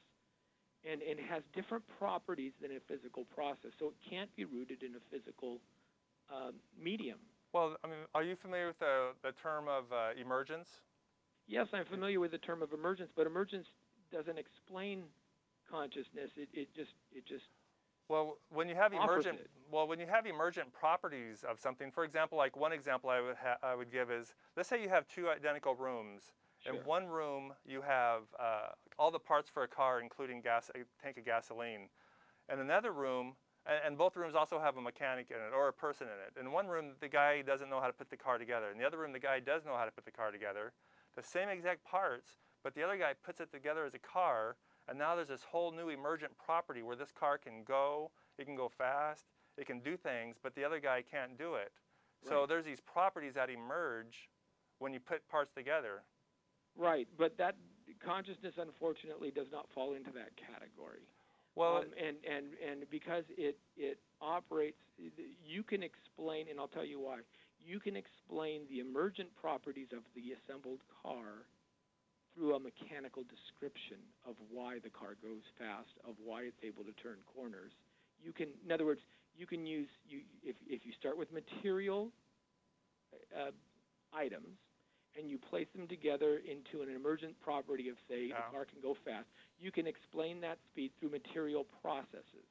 And it has different properties than a physical process, so it can't be rooted in a physical medium. Well, I mean, are you familiar with the term of emergence? Yes, I'm familiar with the term of emergence, but emergence doesn't explain consciousness. It just Well, when you have emergent, it. when you have emergent properties of something, for example, like one example I would give is, let's say you have two identical rooms. Sure. In one room, you have all the parts for a car, including a tank of gasoline. And another room, and both rooms also have a mechanic in it or a person in it. In one room, the guy doesn't know how to put the car together. In the other room, the guy does know how to put the car together. The same exact parts, but the other guy puts it together as a car. And now there's this whole new emergent property where this car can go, it can go fast, it can do things, but the other guy can't do it. Right. So there's these properties that emerge when you put parts together. Right, but that consciousness, unfortunately, does not fall into that category. Well, and because it operates, you can explain, and I'll tell you why. You can explain the emergent properties of the assembled car through a mechanical description of why the car goes fast, of why it's able to turn corners. You can, in other words, you can use, if you start with material items and you place them together into an emergent property of, say, the car can go fast, you can explain that speed through material processes.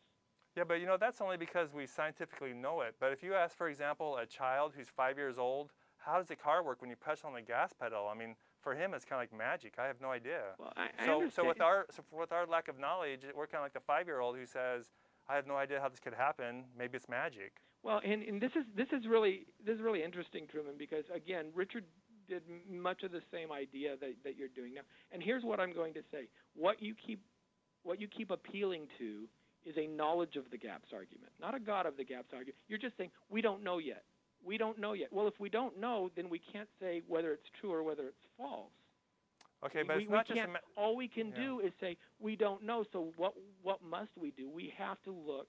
Yeah, but that's only because we scientifically know it. But if you ask, for example, a child who's 5 years old, how does the car work when you press on the gas pedal? I mean, for him, it's kind of like magic. I have no idea. Well, I understand. So with our lack of knowledge, we're kind of like the 5-year-old who says, "I have no idea how this could happen. Maybe it's magic." Well, and this is really interesting, Truman, because again, Richard did much of the same idea that you're doing now. And here's what I'm going to say: what you keep keep appealing to is a knowledge of the gaps argument, not a God of the gaps argument. You're just saying, we don't know yet. We don't know yet. Well, if we don't know, then we can't say whether it's true or whether it's false. Okay, but it's not just all we can do is say we don't know. So what must we do? We have to look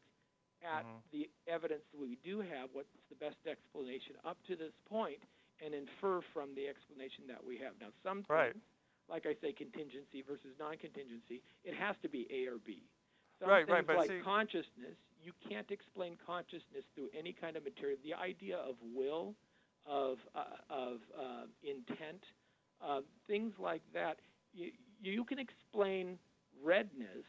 at the evidence that we do have, what's the best explanation up to this point, and infer from the explanation that we have. Now, some things, like I say, contingency versus non-contingency, it has to be A or B. Some things like consciousness, you can't explain consciousness through any kind of material. The idea of will, of intent, things like that, you can explain redness,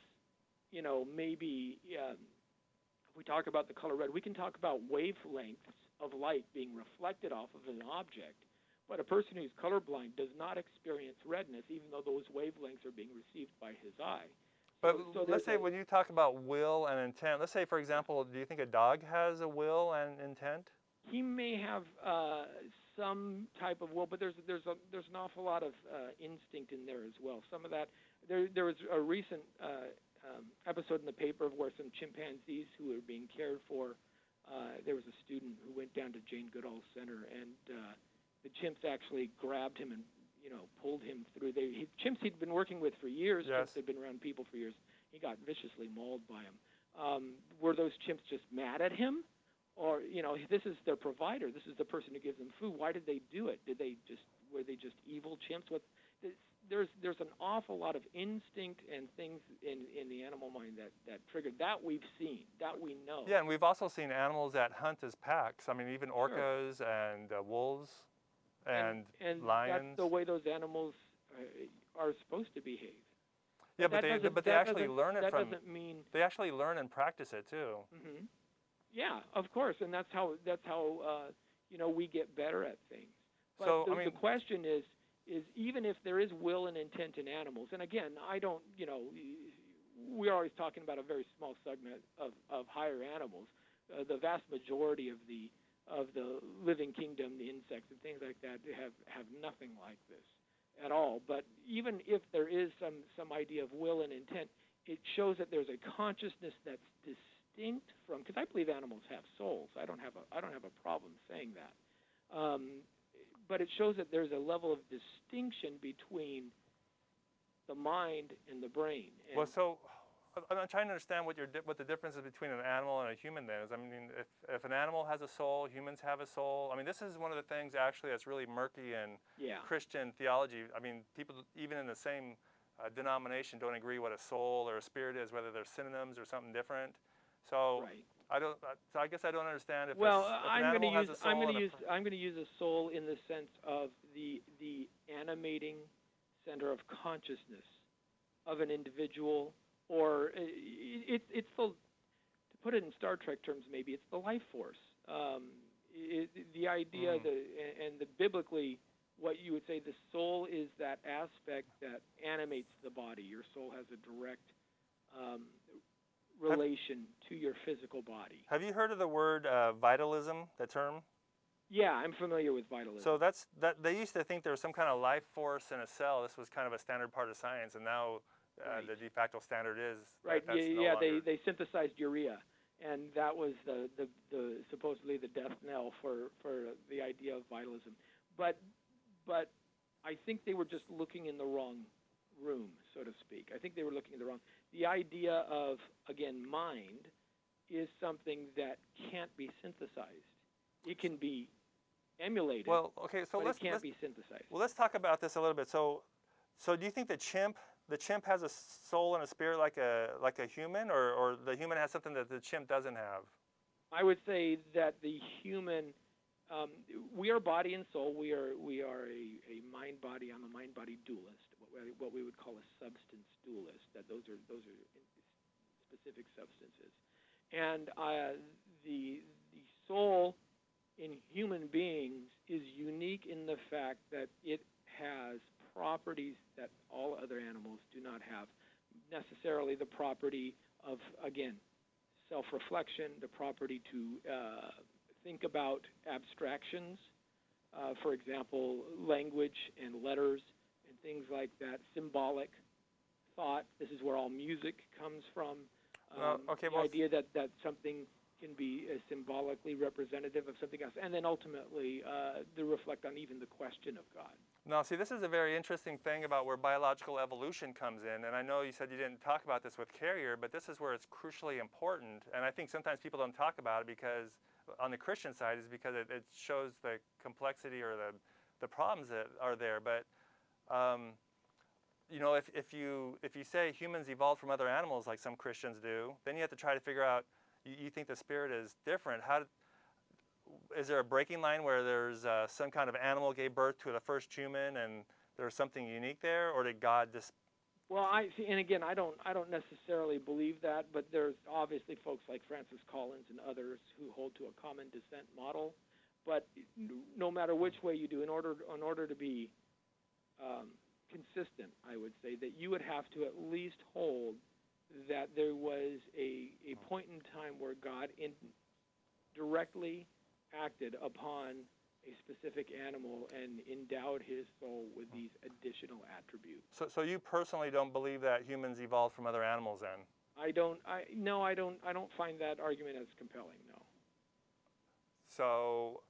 maybe if we talk about the color red, we can talk about wavelengths of light being reflected off of an object, but a person who's colorblind does not experience redness even though those wavelengths are being received by his eye. But let's say when you talk about will and intent, let's say, for example, do you think a dog has a will and intent? He may have some type of will, but there's an awful lot of instinct in there as well. Some of that, there was a recent episode in the paper where some chimpanzees who were being cared for, there was a student who went down to Jane Goodall Center, and the chimps actually grabbed him and pulled him through. Chimps he'd been working with for years. Chimps had been around people for years. He got viciously mauled by them. Were those chimps just mad at him? Or, this is their provider. This is the person who gives them food. Why did they do it? Were they just evil chimps? There's an awful lot of instinct and things in the animal mind that triggered. That we've seen, that we know. Yeah, and we've also seen animals that hunt as packs. I mean, even orcas and wolves and lions. That's the way those animals are supposed to behave. Yeah, but they actually learn it from. That doesn't mean they actually learn and practice it too. Mm-hmm. Yeah, of course, and that's how we get better at things. But the question is even if there is will and intent in animals, and again, I don't, we're always talking about a very small segment of higher animals. The vast majority of the living kingdom, the insects and things like that, have nothing like this at all. But even if there is some idea of will and intent, it shows that there's a consciousness that's distinct from, because I believe animals have souls. I don't have a problem saying that. But it shows that there's a level of distinction between the mind and the brain. And I'm trying to understand what the difference is between an animal and a human then is. I mean, if an animal has a soul, humans have a soul. I mean, this is one of the things actually that's really murky in Christian theology. I mean, people even in the same denomination don't agree what a soul or a spirit is, whether they're synonyms or something different. So I guess I don't understand if an animal has a soul. I'm going to use a soul in the sense of the animating center of consciousness of an individual, or it's the, to put it in Star Trek terms, maybe it's the life force. The idea and the biblically, what you would say, the soul is that aspect that animates the body. Your soul has a direct relation to your physical body. Have you heard of the word vitalism, the term? Yeah, I'm familiar with vitalism. So they used to think there was some kind of life force in a cell. This was kind of a standard part of science, and now the de facto standard is right. That's no longer. They synthesized urea, and that was the supposedly the death knell for the idea of vitalism. But I think they were just looking in the wrong room, so to speak. I think they were looking in the wrong. The idea of, again, mind is something that can't be synthesized. It can be emulated, but it can't be synthesized. Well, let's talk about this a little bit. So do you think the chimp has a soul and a spirit like a human, or the human has something that the chimp doesn't have? I would say that the human, we are body and soul. We are a mind-body. I'm a mind-body dualist, what we would call a substance dualist. That those are specific substances, and the soul in human beings is unique in the fact that it has properties that all other animals do not have. Necessarily the property of, again, self-reflection, the property to think about abstractions, for example, language and letters and things like that, symbolic thought. This is where all music comes from okay, the well, idea that something can be symbolically representative of something else, and then ultimately they reflect on even the question of God. now, see, this is a very interesting thing about where biological evolution comes in, and I know you said you didn't talk about this with Carrier, but this is where it's crucially important, and I think sometimes people don't talk about it because, on the Christian side, is because it shows the complexity or the problems that are there, but you know, if you say humans evolved from other animals like some Christians do, then you have to try to figure out, you think the spirit is different. Is there a breaking line where there's some kind of animal gave birth to the first human and there's something unique there, or did God just... Well, I see, and again, I don't necessarily believe that, but there's obviously folks like Francis Collins and others who hold to a common descent model. But no matter which way you do, in order to be consistent, I would say that you would have to at least hold that there was a point in time where God directly acted upon a specific animal and endowed his soul with these additional attributes. So you personally don't believe that humans evolved from other animals then? I don't find that argument as compelling, no. So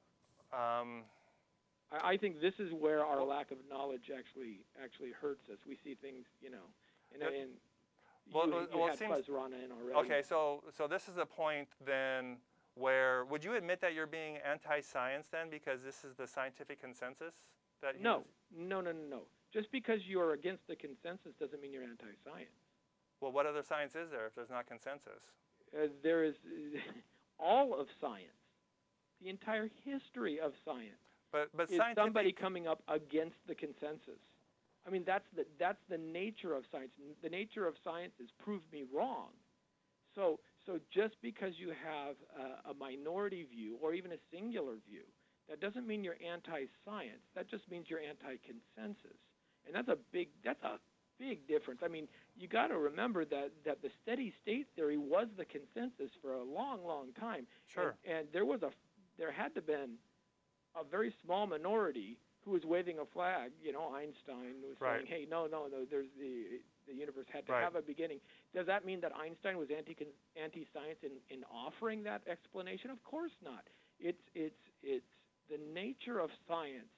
I think this is where our lack of knowledge actually hurts us. We see things, you know, and you had Fuzz Rana in already. Okay, so this is a point then where, would you admit that you're being anti-science then, because this is the scientific consensus? That No. Just because you're against the consensus doesn't mean you're anti-science. Well, what other science is there if there's not consensus? There is all of science, the entire history of science. But is somebody coming up against the consensus. I mean, that's the nature of science. The nature of science is prove me wrong. So just because you have a minority view or even a singular view, that doesn't mean you're anti-science. That just means you're anti-consensus, and that's a big difference. I mean, you got to remember that the steady state theory was the consensus for a long, long time. Sure. And there had to been a very small minority who was waving a flag. You know, Einstein was saying, "Hey, no, there's the universe had to have a beginning." Does that mean that Einstein was anti-science in offering that explanation? Of course not. It's the nature of science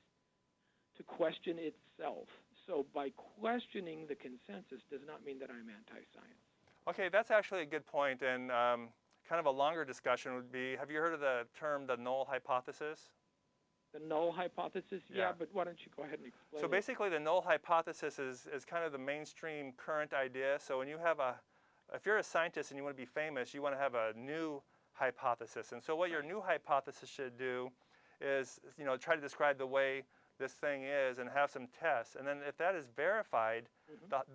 to question itself. So by questioning the consensus does not mean that I'm anti-science. Okay, that's actually a good point, and kind of a longer discussion would be, have you heard of the term the null hypothesis? The null hypothesis? Yeah, but why don't you go ahead and explain So basically the null hypothesis is kind of the mainstream current idea. So when you have if you're a scientist and you want to be famous, you want to have a new hypothesis. And so what your new hypothesis should do is, you know, try to describe the way this thing is and have some tests. And then if that is verified,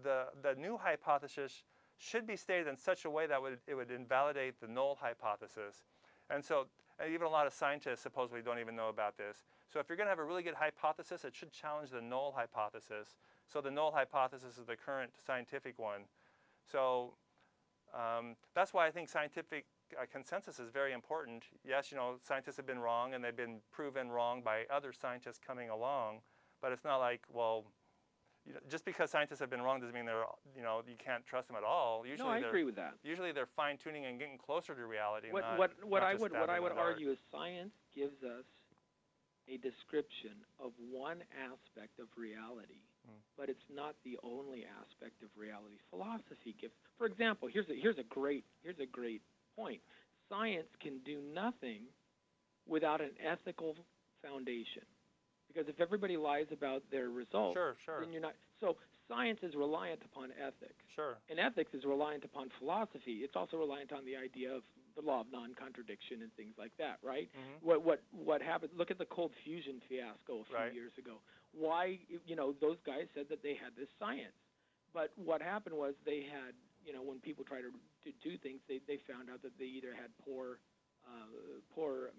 the new hypothesis should be stated in such a way that it would invalidate the null hypothesis. And so even a lot of scientists supposedly don't even know about this. So if you're going to have a really good hypothesis, it should challenge the null hypothesis. So the null hypothesis is the current scientific one. So that's why I think scientific consensus is very important. Yes, you know, scientists have been wrong, and they've been proven wrong by other scientists coming along. But it's not like, well, you know, just because scientists have been wrong doesn't mean they're, you know, you can't trust them at all. Usually I agree with that. Usually they're fine-tuning and getting closer to reality. What I would argue is science gives us a description of one aspect of reality, but it's not the only aspect of reality. Philosophy gives, for example, here's a great point. Science can do nothing without an ethical foundation. Because if everybody lies about their results, then you're not. So science is reliant upon ethics. Sure. And ethics is reliant upon philosophy. It's also reliant on the idea of the law of non-contradiction and things like that, right? What happened? Look at the cold fusion fiasco a few years ago. Why? You know, those guys said that they had this science, but what happened was they had, you know, when people try to do things, they found out that they either had poor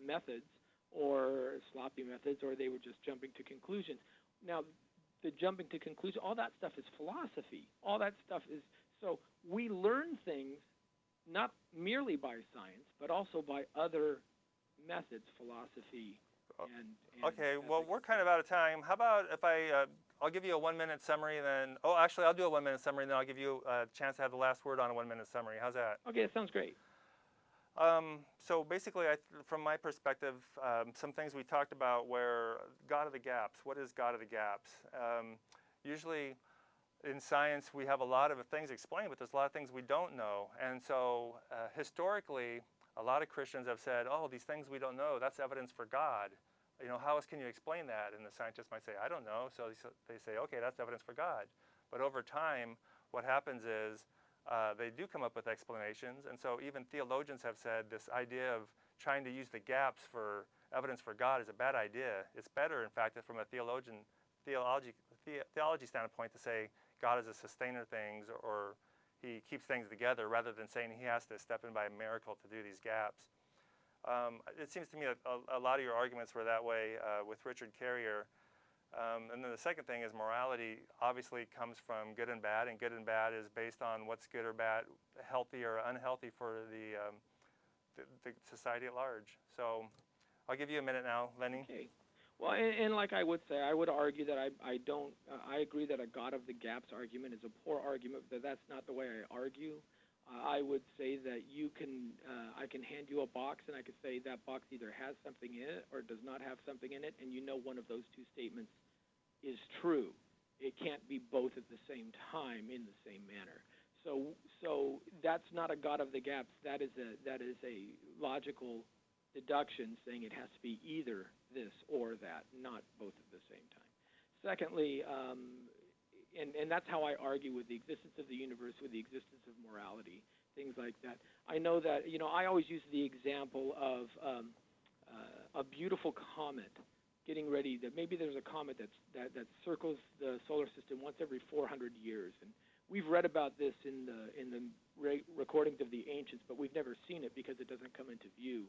methods, or sloppy methods, or they were just jumping to conclusions. Now, the jumping to conclusion, all that stuff is philosophy. All that stuff is, so we learn things not merely by science, but also by other methods, philosophy, And Okay, well, ethics. we're kind of out of time. How about if I'll give you a 1-minute summary, then, actually, I'll do a 1-minute summary, and then I'll give you a chance to have the last word on a 1-minute summary. How's that? Okay, that sounds great. So basically, from my perspective, some things we talked about were God of the gaps. What is God of the gaps? Usually in science, we have a lot of things explained, but there's a lot of things we don't know. And so historically, a lot of Christians have said, oh, these things we don't know, that's evidence for God. How else can you explain that? And the scientists might say, I don't know. So they say, okay, that's evidence for God. But over time, what happens is they do come up with explanations. And so even theologians have said this idea of trying to use the gaps for evidence for God is a bad idea. It's better, in fact, from a theology standpoint to say God is a sustainer of things, or he keeps things together, rather than saying he has to step in by a miracle to do these gaps. It seems to me a lot of your arguments were that way with Richard Carrier. And then the second thing is morality obviously comes from good and good and bad is based on what's good or bad, healthy or unhealthy for the society at large. So I'll give you a minute now, Lenny. Okay. Well, and like I would say, I would argue that I agree that a God of the gaps argument is a poor argument, but that's not the way I argue. I would say that I can hand you a box, and I could say that box either has something in it or does not have something in it, and one of those two statements is true. It can't be both at the same time in the same manner. So that's not a God of the gaps. That is a logical deduction saying it has to be either this or that, not both at the same time. Secondly, and that's how I argue with the existence of the universe, with the existence of morality, things like that. I know that, I always use the example of a beautiful comet getting ready, that maybe there's a comet that circles the solar system once every 400 years. And we've read about this in the recordings of the ancients, but we've never seen it because it doesn't come into view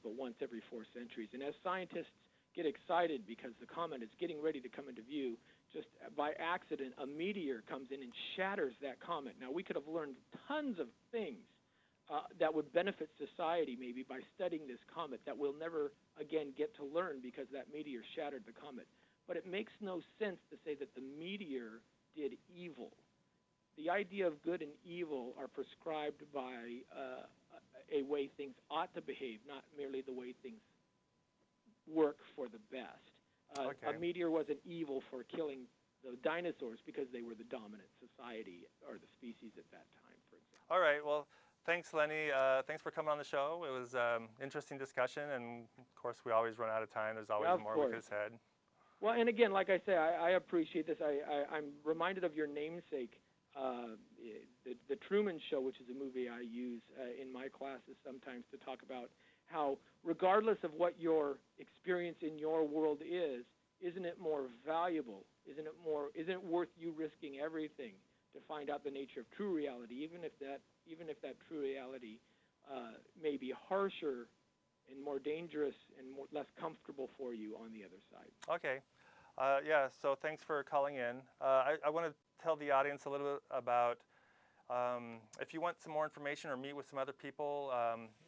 but once every 4 centuries. And as scientists get excited because the comet is getting ready to come into view, just by accident, a meteor comes in and shatters that comet. Now, we could have learned tons of things that would benefit society maybe by studying this comet that we'll never again get to learn because that meteor shattered the comet. But it makes no sense to say that the meteor did evil. The idea of good and evil are prescribed by a way things ought to behave, not merely the way things work for the best. Okay. A meteor wasn't evil for killing the dinosaurs because they were the dominant society or the species at that time, for example. All right. Well, thanks, Lenny. Thanks for coming on the show. It was interesting discussion, and of course, we always run out of time. There's always more we could have said. Well, and again, like I say, I appreciate this. I'm reminded of your namesake, the Truman Show, which is a movie I use in my classes sometimes to talk about how, regardless of what your experience in your world is, isn't it more valuable? Isn't it worth you risking everything to find out the nature of true reality, even if that true reality may be harsher and more dangerous and less comfortable for you on the other side? Okay. Yeah, so thanks for calling in. I want to tell the audience a little bit about if you want some more information or meet with some other people,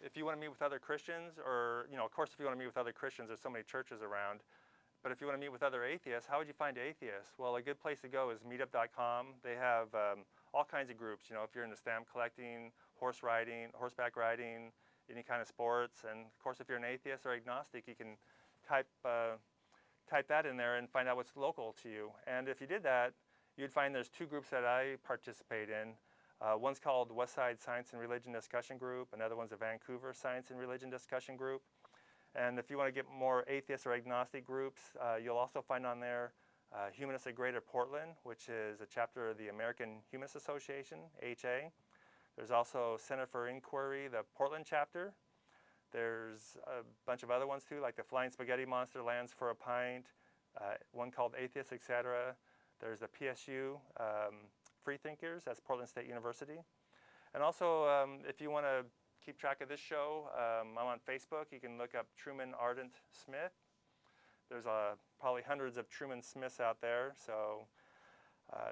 if you want to meet with other Christians, or, of course, if you want to meet with other Christians, there's so many churches around. But if you want to meet with other atheists, how would you find atheists? Well, a good place to go is meetup.com. They have all kinds of groups, if you're into stamp collecting, horseback riding, any kind of sports. And, of course, if you're an atheist or agnostic, you can type that in there and find out what's local to you. And if you did that, you'd find there's 2 groups that I participate in. One's called Westside Science and Religion Discussion Group. Another one's the Vancouver Science and Religion Discussion Group. And if you want to get more atheist or agnostic groups, you'll also find on there Humanist at Greater Portland, which is a chapter of the American Humanist Association, AHA. There's also Center for Inquiry, the Portland chapter. There's a bunch of other ones too, like the Flying Spaghetti Monster Lands for a Pint, one called Atheists, etc. There's the PSU Free Thinkers, that's Portland State University. And also, if you want to keep track of this show, I'm on Facebook. You can look up Truman Ardent Smith. There's probably hundreds of Truman Smiths out there, so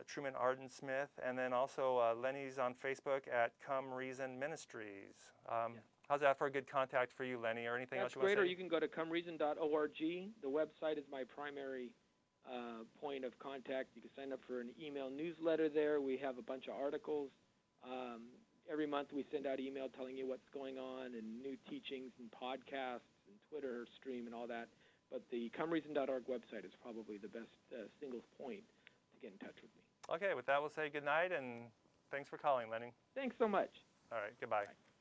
Truman Ardent Smith. And then also Lenny's on Facebook at Come Reason Ministries. How How's that for a good contact for you, Lenny, or anything else That's you want great, to say? or you can go to comereason.org. The website is my primary point of contact. You can sign up for an email newsletter there. We have a bunch of articles. Every month we send out email telling you what's going on and new teachings and podcasts and Twitter stream and all that. But the comereason.org website is probably the best single point to get in touch with me. Okay, with that, we'll say good night, and thanks for calling, Lenny. Thanks so much. All right, goodbye. Bye.